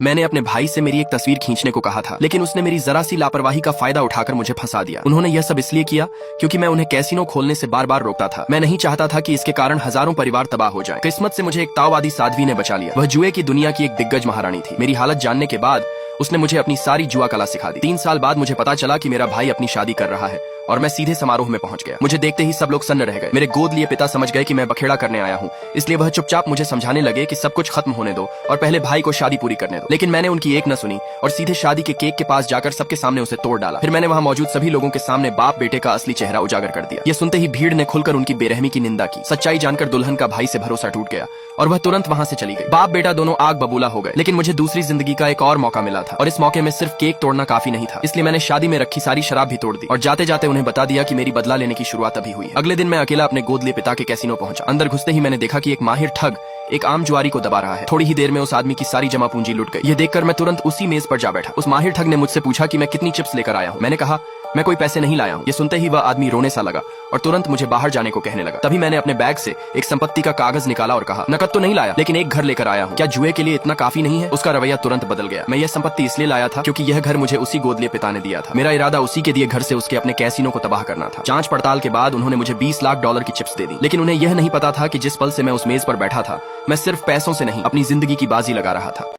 मैंने अपने भाई से मेरी एक तस्वीर खींचने को कहा था, लेकिन उसने मेरी जरा सी लापरवाही का फायदा उठाकर मुझे फंसा दिया। उन्होंने यह सब इसलिए किया क्योंकि मैं उन्हें कैसीनो खोलने से बार बार रोकता था। मैं नहीं चाहता था कि इसके कारण हजारों परिवार तबाह हो जाएं। किस्मत से मुझे एक ताओवादी साध्वी ने बचा लिया। वह जुए की दुनिया की एक दिग्गज महारानी थी। मेरी हालत जानने के बाद उसने मुझे अपनी सारी जुआ कला सिखा दी। 3 साल बाद मुझे पता चला कि मेरा भाई अपनी शादी कर रहा है और मैं सीधे समारोह में पहुंच गया। मुझे देखते ही सब लोग सन्न रह गए। मेरे गोद लिए पिता समझ गए कि मैं बखेड़ा करने आया हूँ, इसलिए वह चुपचाप मुझे समझाने लगे कि सब कुछ खत्म होने दो और पहले भाई को शादी पूरी करने दो। लेकिन मैंने उनकी एक न सुनी और सीधे शादी के केक के पास जाकर सबके सामने उसे तोड़ डाला। फिर मैंने वहाँ मौजूद सभी लोगों के सामने बाप बेटे का असली चेहरा उजागर कर दिया। ये सुनते ही भीड़ ने खुलकर उनकी बेरहमी की निंदा की। सच्चाई जानकर दुल्हन का भाई से भरोसा टूट गया और वह तुरंत वहाँ से चली गई। बाप बेटा दोनों आग बबूला हो गए। लेकिन मुझे दूसरी जिंदगी का एक और मौका मिला था और इस मौके में सिर्फ केक तोड़ना काफी नहीं था, इसलिए मैंने शादी में रखी सारी शराब भी तोड़ दी और जाते जाते उन्हें बता दिया कि मेरी बदला लेने की शुरुआत अभी हुई है। अगले दिन मैं अकेला अपने गोद लिए पिता के कैसीनो पहुंचा। अंदर घुसते ही मैंने देखा कि एक माहिर ठग एक आम जुआरी को दबा रहा है। थोड़ी ही देर में उस आदमी की सारी जमा पूंजी लुट गई। यह देखकर मैं तुरंत उसी मेज पर जा बैठा। उस माहिर ठग ने मुझसे पूछा कि मैं कितनी चिप्स लेकर आया हूँ। मैंने कहा मैं कोई पैसे नहीं लाया हूँ। ये सुनते ही वह आदमी रोने सा लगा और तुरंत मुझे बाहर जाने को कहने लगा। तभी मैंने अपने बैग से एक संपत्ति का कागज निकाला और कहा नकद तो नहीं लाया, लेकिन एक घर लेकर आया हूँ। क्या जुए के लिए इतना काफी नहीं है? उसका रवैया तुरंत बदल गया। मैं यह संपत्ति इसलिए लाया था क्योंकि यह घर मुझे उसी गोद लिए पिता ने दिया था। मेरा इरादा उसी के दिए घर से उसके अपने कैसीनो को तबाह करना था। जांच पड़ताल के बाद उन्होंने मुझे $20 लाख की चिप्स दे दी, लेकिन उन्हें यह नहीं पता था कि जिस पल से मैं उस मेज पर बैठा था मैं सिर्फ पैसों से नहीं अपनी जिंदगी की बाजी लगा रहा था।